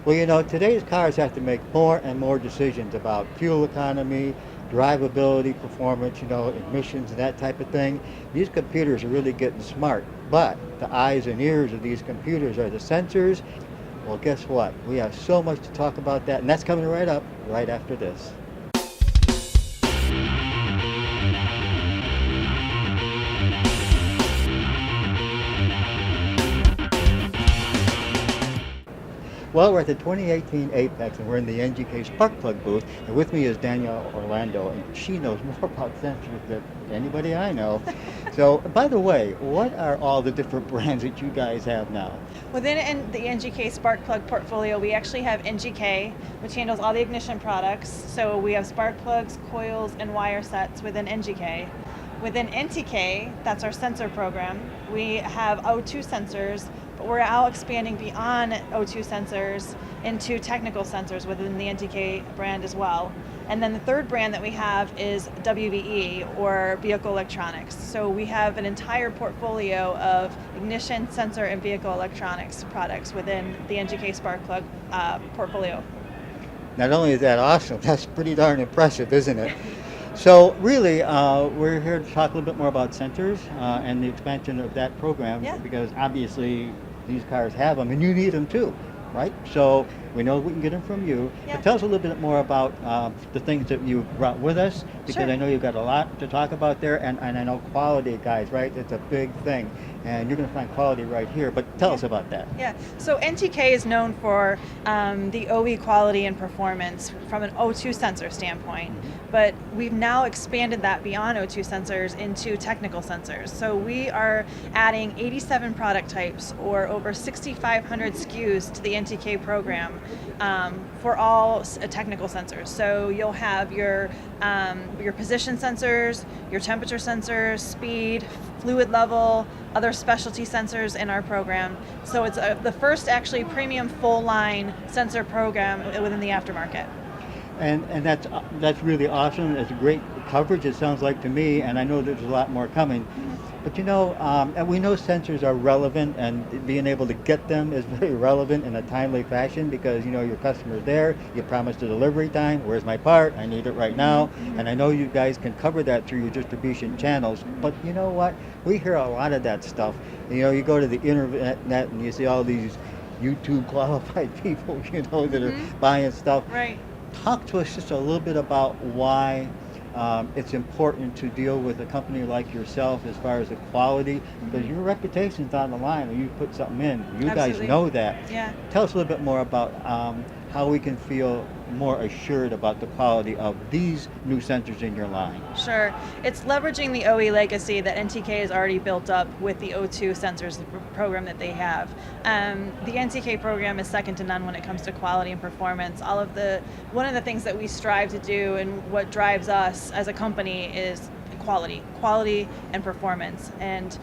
Well, today's cars have to make more and more decisions about fuel economy, drivability, performance, emissions, and that type of thing. These computers are really getting smart, but the eyes and ears of these computers are the sensors. Well, guess what? We have so much to talk about that, and that's coming right up right after this. Well, we're at the 2018 Apex, and we're in the NGK Spark Plug booth, and with me is Danielle Orlando, and she knows more about sensors than anybody I know. So, by the way, what are all the different brands that you guys have now? The NGK Spark Plug portfolio, we actually have NGK, which handles all the ignition products. So we have spark plugs, coils, and wire sets within NGK. Within NTK, that's our sensor program, we have O2 sensors, but we're now expanding beyond O2 sensors into technical sensors within the NTK brand as well. And then the third brand that we have is WVE, or vehicle electronics. So we have an entire portfolio of ignition, sensor, and vehicle electronics products within the NGK Spark Plug portfolio. Not only is that awesome, that's pretty darn impressive, isn't it? So really, we're here to talk a little bit more about sensors and the expansion of that program, Yeah. because obviously these cars have them and you need them too, right? So we know we can get them from you. Yeah. But tell us a little bit more about the things that you brought with us, because Sure. I know you've got a lot to talk about there, and I know quality, guys, right? It's a big thing, and you're going to find quality right here. But tell us about that. Yeah, so NTK is known for the OE quality and performance from an O2 sensor standpoint, but we've now expanded that beyond O2 sensors into technical sensors. So we are adding 87 product types, or over 6,500 SKUs to the NTK program for all technical sensors. So you'll have your position sensors, your temperature sensors, speed, fluid level, other specialty sensors in our program. So it's the first actually premium full line sensor program within the aftermarket. And that's really awesome. It's great coverage, it sounds like to me, and I know there's a lot more coming. But and we know sensors are relevant, and being able to get them is very relevant in a timely fashion, because your customer's there, you promised a delivery time, where's my part, I need it right now. And I know you guys can cover that through your distribution channels, but you know what? We hear a lot of that stuff. You go to the internet and you see all these YouTube qualified people, that are buying stuff. Right. Talk to us just a little bit about why it's important to deal with a company like yourself as far as the quality, because your reputation's on the line when you put something in. You Absolutely. guys know that. Yeah. Tell us a little bit more about how we can feel more assured about the quality of these new sensors in your line. Sure. It's leveraging the OE legacy that NTK has already built up with the O2 sensors program that they have. The NTK program is second to none when it comes to quality and performance. One of the things that we strive to do, and what drives us as a company, is quality and performance. And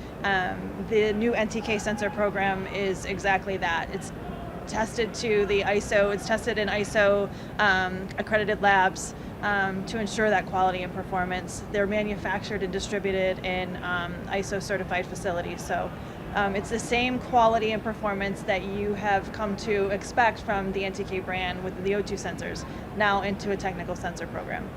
the new NTK sensor program is exactly that. It's tested to the ISO. It's tested in ISO accredited labs to ensure that quality and performance. They're manufactured and distributed in ISO certified facilities. So it's the same quality and performance that you have come to expect from the NTK brand with the O2 sensors, now into a technical sensor program.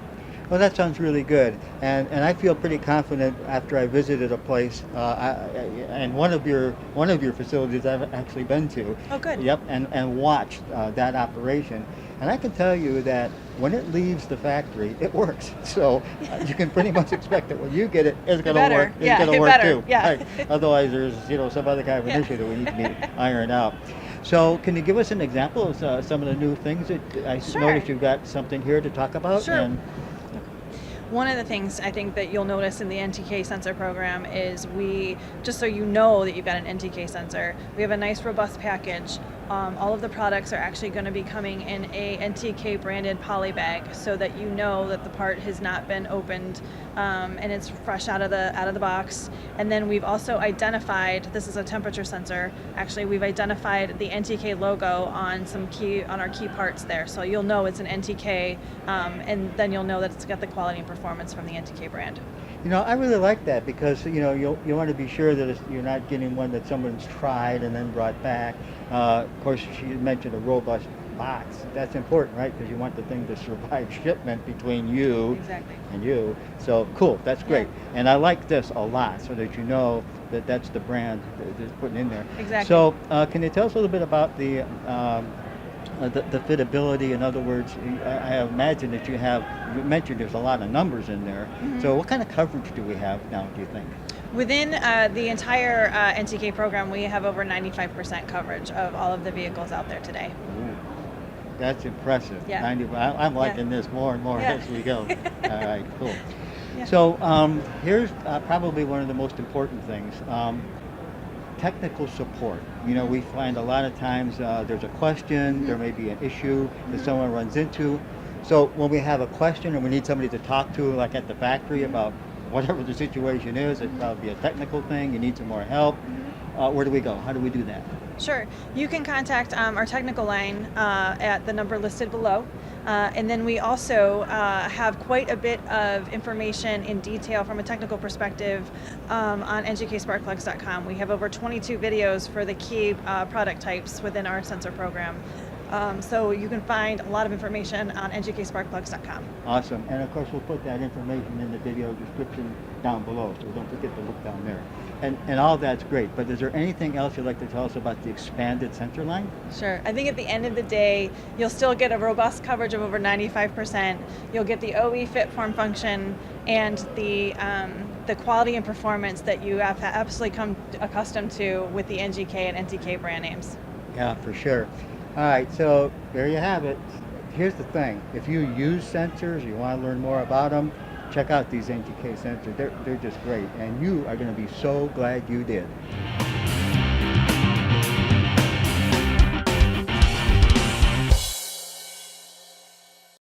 Well, that sounds really good, and I feel pretty confident after I visited a place, and one of your facilities I've actually been to. Oh, good. Yep, and watched that operation, and I can tell you that when it leaves the factory, it works. So you can pretty much expect that when you get it, it's going to work. It's Yeah, going to work better. too. Yeah. Right. Otherwise, there's some other kind of an issue that we need to be ironed out. So can you give us an example of some of the new things that I Sure. noticed you've got something here to talk about? Sure. One of the things I think that you'll notice in the NTK sensor program is just so you know that you've got an NTK sensor, we have a nice robust package. All of the products are actually going to be coming in a NTK branded poly bag, so that you know that the part has not been opened and it's fresh out of the box. And then we've also identified, this is a temperature sensor, actually we've identified the NTK logo on our key parts there, so you'll know it's an NTK, and then you'll know that it's got the quality and performance from the NTK brand. I really like that, because you want to be sure that you're not getting one that someone's tried and then brought back. Of course, she mentioned a robust box. That's important, right? Because you want the thing to survive shipment between you Exactly. and you. So cool, that's great. Yeah. And I like this a lot, so that you know that that's the brand that is putting in there. Exactly. So can you tell us a little bit about the fitability? In other words, I imagine that you mentioned there's a lot of numbers in there. So what kind of coverage do we have now, do you think? Within the entire NTK program, we have over 95% coverage of all of the vehicles out there today. Ooh, that's impressive. Yeah. 90, I'm liking this more and more Yeah. as we go. All right, cool. Yeah. So here's probably one of the most important things. Technical support. You know, we find a lot of times there's a question, there may be an issue that someone runs into. So when we have a question and we need somebody to talk to, like at the factory, about whatever the situation is, it probably be a technical thing, you need some more help, where do we go? How do we do that? Sure. You can contact our technical line at the number listed below. And then we also have quite a bit of information in detail from a technical perspective on ngksparkplugs.com. We have over 22 videos for the key product types within our sensor program. So you can find a lot of information on ngksparkplugs.com. Awesome. And of course, we'll put that information in the video description down below, so don't forget to look down there. And all that's great, but is there anything else you'd like to tell us about the expanded sensor line? Sure. I think at the end of the day, you'll still get a robust coverage of over 95%. You'll get the OE fit form function and the quality and performance that you have absolutely come accustomed to with the NGK and NTK brand names. Yeah, for sure. All right, so there you have it. Here's the thing. If you use sensors, you want to learn more about them, check out these NGK sensors. They're just great, and you are going to be so glad you did.